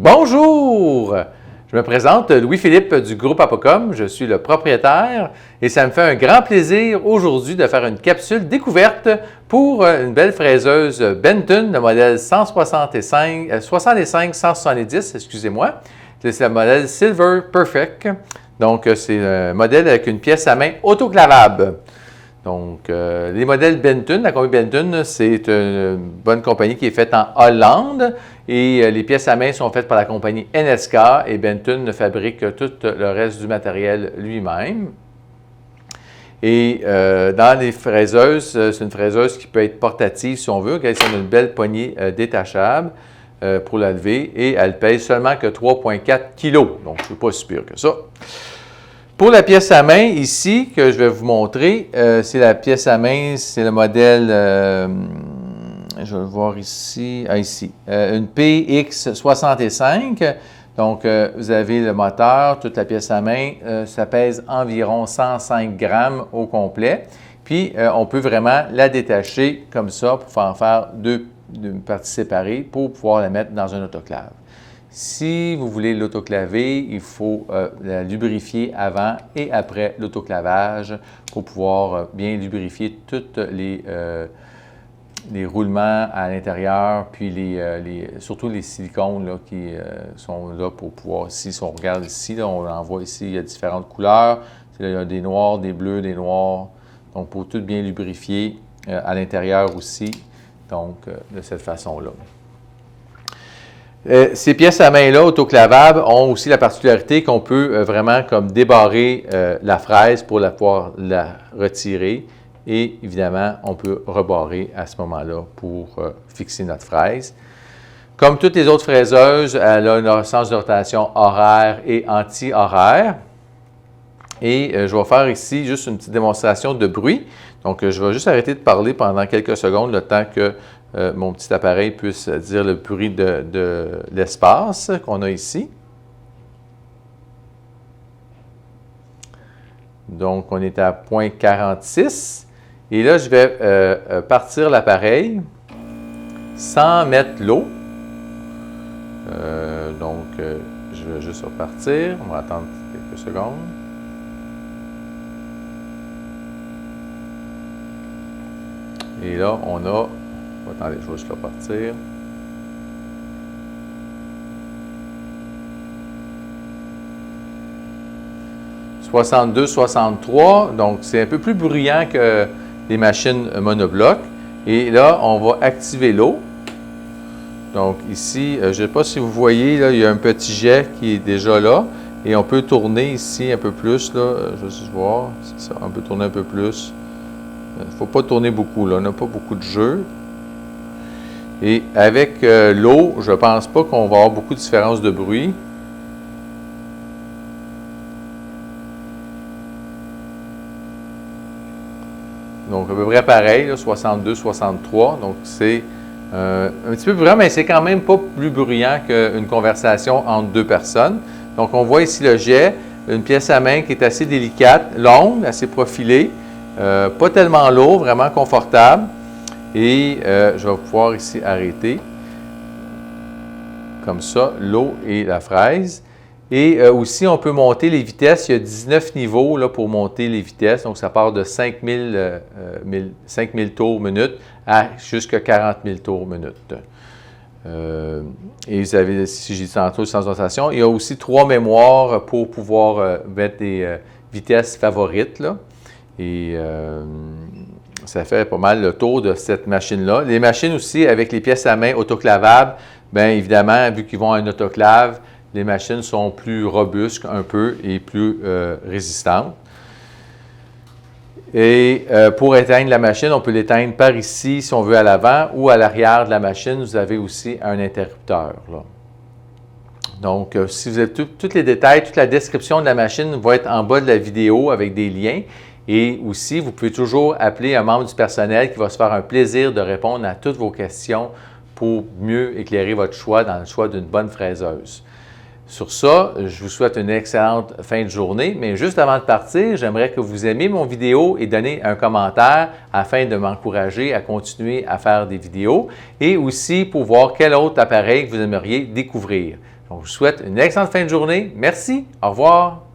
Bonjour! Je me présente Louis-Philippe du groupe Apocom, je suis le propriétaire et ça me fait un grand plaisir aujourd'hui de faire une capsule découverte pour une belle fraiseuse Benton, le modèle 65-170, excusez-moi. C'est le modèle Silver Perfect. Donc, c'est un modèle avec une pièce à main autoclavable. Donc, les modèles Benton, la compagnie Benton, c'est une bonne compagnie qui est faite en Hollande et les pièces à main sont faites par la compagnie NSK et Benton fabrique tout le reste du matériel lui-même. Et dans les fraiseuses, c'est une fraiseuse qui peut être portative si on veut, elle a une belle poignée détachable pour la lever et elle pèse seulement que 3,4 kg. Donc, c'est pas si pire que ça. Pour la pièce à main, ici, que je vais vous montrer, c'est la pièce à main, c'est le modèle, je vais le voir ici, une PX65. Donc, vous avez le moteur, toute la pièce à main, ça pèse environ 105 grammes au complet. Puis, on peut vraiment la détacher comme ça pour en faire deux parties séparées pour pouvoir la mettre dans un autoclave. Si vous voulez l'autoclaver, il faut la lubrifier avant et après l'autoclavage pour pouvoir bien lubrifier tous les roulements à l'intérieur, puis surtout les silicones là, qui sont là pour pouvoir, si on regarde ici, là, on en voit ici, il y a différentes couleurs, il y a des noirs, des bleus, des noirs, donc pour tout bien lubrifier à l'intérieur aussi, donc de cette façon-là. Ces pièces à main-là, autoclavables, ont aussi la particularité qu'on peut vraiment comme débarrer la fraise pour pouvoir la retirer. Et évidemment, on peut rebarrer à ce moment-là pour fixer notre fraise. Comme toutes les autres fraiseuses, elle a un sens de rotation horaire et anti-horaire. Et je vais faire ici juste une petite démonstration de bruit. Donc, je vais juste arrêter de parler pendant quelques secondes, le temps que mon petit appareil puisse dire le bruit de l'espace qu'on a ici. Donc, on est à 0,46. Et là, je vais partir l'appareil sans mettre l'eau. Je vais juste repartir. On va attendre quelques secondes. Et là, on a... Attendez, je vais juste repartir. « 62, 63 », donc c'est un peu plus bruyant que les machines monobloc. Et là, on va activer l'eau. Donc ici, je ne sais pas si vous voyez, là, il y a un petit jet qui est déjà là. Et on peut tourner ici un peu plus, là. Je vais juste voir, c'est ça, on peut tourner un peu plus. Il ne faut pas tourner beaucoup, là, on n'a pas beaucoup de jeu. Et avec l'eau, je ne pense pas qu'on va avoir beaucoup de différence de bruit. Donc, à peu près pareil, là, 62, 63. Donc, c'est un petit peu bruyant, mais c'est quand même pas plus bruyant qu'une conversation entre deux personnes. Donc, on voit ici le jet, une pièce à main qui est assez délicate, longue, assez profilée, pas tellement lourd, vraiment confortable. Et je vais pouvoir ici arrêter, comme ça, l'eau et la fraise. Et aussi, on peut monter les vitesses. Il y a 19 niveaux là, pour monter les vitesses. Donc, ça part de 5000 tours minute à jusqu'à 40 000 tours minute. Et vous avez, si j'ai dit tantôt, sans rotation, il y a aussi 3 mémoires pour pouvoir mettre des vitesses favorites. Là. Et ça fait pas mal le tour de cette machine-là. Les machines aussi, avec les pièces à main autoclavables, bien évidemment, vu qu'ils vont à un autoclave, les machines sont plus robustes un peu et plus résistantes. Et pour éteindre la machine, on peut l'éteindre par ici, si on veut à l'avant, ou à l'arrière de la machine, vous avez aussi un interrupteur. Là. Donc, si vous avez tous les détails, toute la description de la machine va être en bas de la vidéo avec des liens. Et aussi, vous pouvez toujours appeler un membre du personnel qui va se faire un plaisir de répondre à toutes vos questions pour mieux éclairer votre choix dans le choix d'une bonne fraiseuse. Sur ça, je vous souhaite une excellente fin de journée, mais juste avant de partir, j'aimerais que vous aimiez mon vidéo et donniez un commentaire afin de m'encourager à continuer à faire des vidéos et aussi pour voir quel autre appareil vous aimeriez découvrir. Donc, je vous souhaite une excellente fin de journée. Merci. Au revoir.